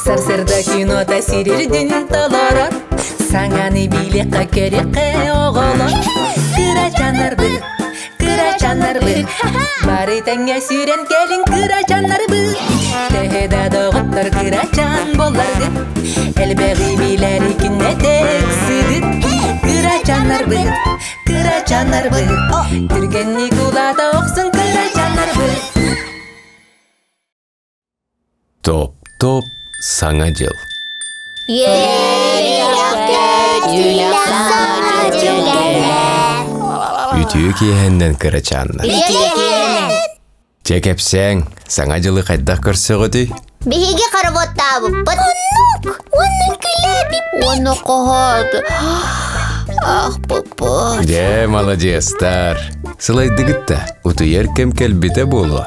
Сарсырда кино тәсирирдин толорор. Саңаны билекка керекке оголор. Кырачанар был. Бары тәңе сүрен келин кырачанар был. Тәһедә догыттар кырачан боларды. Элбәги биләри кинне тексидит. Кырачанар был. Түргенни кулата оксын кырачанар был. Топ саңа жыл. Ütüyü kiyenden kıracağına. Çekepsen, sana жылы қайда көрсөғөді? Биһиги каработтаабыппыт. Оннук күләбип. Онну қоғады. Ах, папа. Де, молодецтар. Сылайдығытта, утуяр кем келбите болу.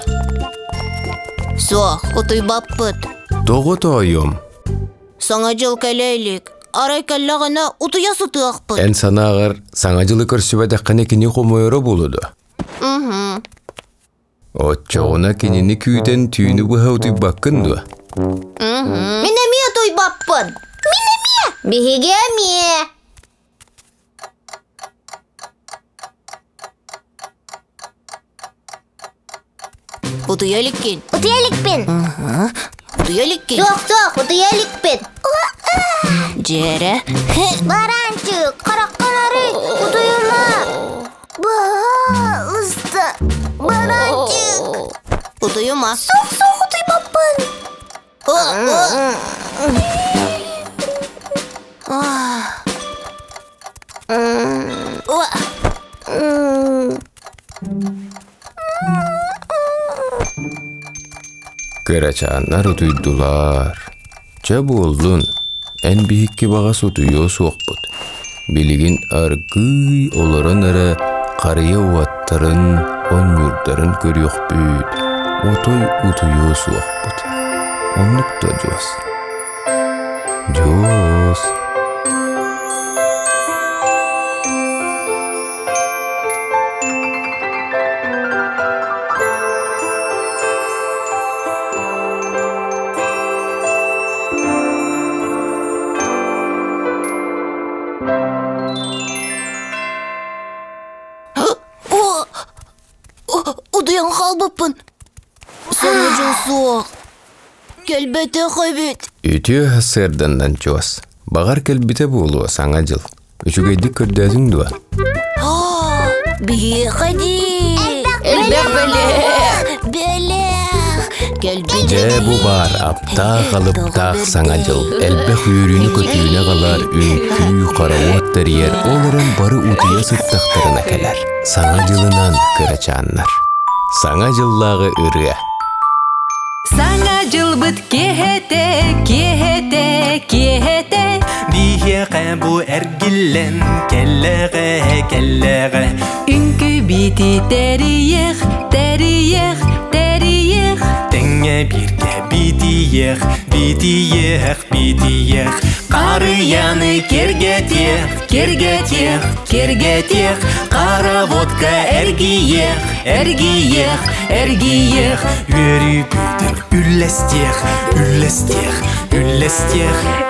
Соқ, утуйбаппыт. Тоғы тойым. Саңа жыл кәлейлік. Арай кәллағына утуя сутуақпыт. Ән санағыр, саңа жылы көрсөбәді қанекini қомойыры болуду. Отчоғына кенені күйден түйіні бұға утуйбаққынду. Минемия туйбаппын. Минемия. Биһиги эмие. Утуяликкин. Утуяликкин. Жоқ, утуяликпин. Жере. Баранчык, каракканары, утуюма. Уста. Баранчык. Утуюма. Соқ, утуйбаппын. Kıraçanlar utuydular. Çabı oldun. En bihikki bağas utuyo soğukbut. Biligin argıy olaran ara karıya uvattarın, on yurtların görüyor büyüd. Otoy utuyo soğukbut. Onluk da Jos. Uduyan kalbapın. Sana jıl soğuk. Kelbete kaybet. Ütüyo hasırdandan Jos. Bağar kelbite bolu sana jıl. Üçügeydik kördüğün dua. Bihi kadi. Elbek belek. De bu var apta kalıp tağ sana jıl. Elbek yürüyünü kötüğüne kalar. Ünkü karavattar yer. Olaren barı utuya sıttaktarına keler. Sana jılınan kıraçanlar. Sana jıllağı ırıya. Саңа жылбыт кехете. Биһиэхэ бу эргиллен келлэҕэ. Үнкү бити терiyek. Тэҥҥэ биргэ битиэх. Карыяны кергетех. Каравотка эргиех. Үөрү бүтүк үллестех.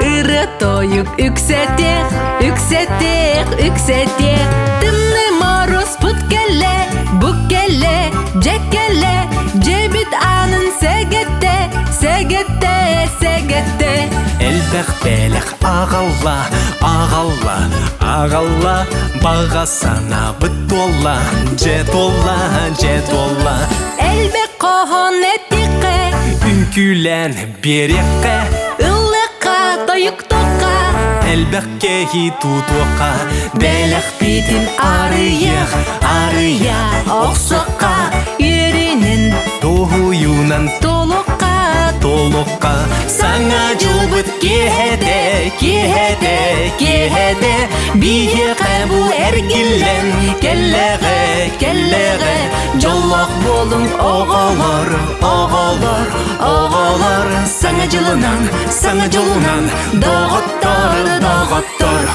Ыры тоюк үксетех. Тымны мороз пут келе. Бук келе. Жек келе. Жебит анын сегетте. Элбэх бэлэх агалла. Бағасана быт толла. Жетолла. Элбек кохон этикке. Үнкүлэн берекке. Ыллыкка тоюк токка. Элбэкке хитутуакка. Бэлэх Битин арыяк. Оксокка. Еринин Тоһуюнан толокка. Саңа жылбыт кехете. Биһиэхэ бу эргиллен келлэҕэ. Жоллок болуң оголор. Саңа жылынан доготтор.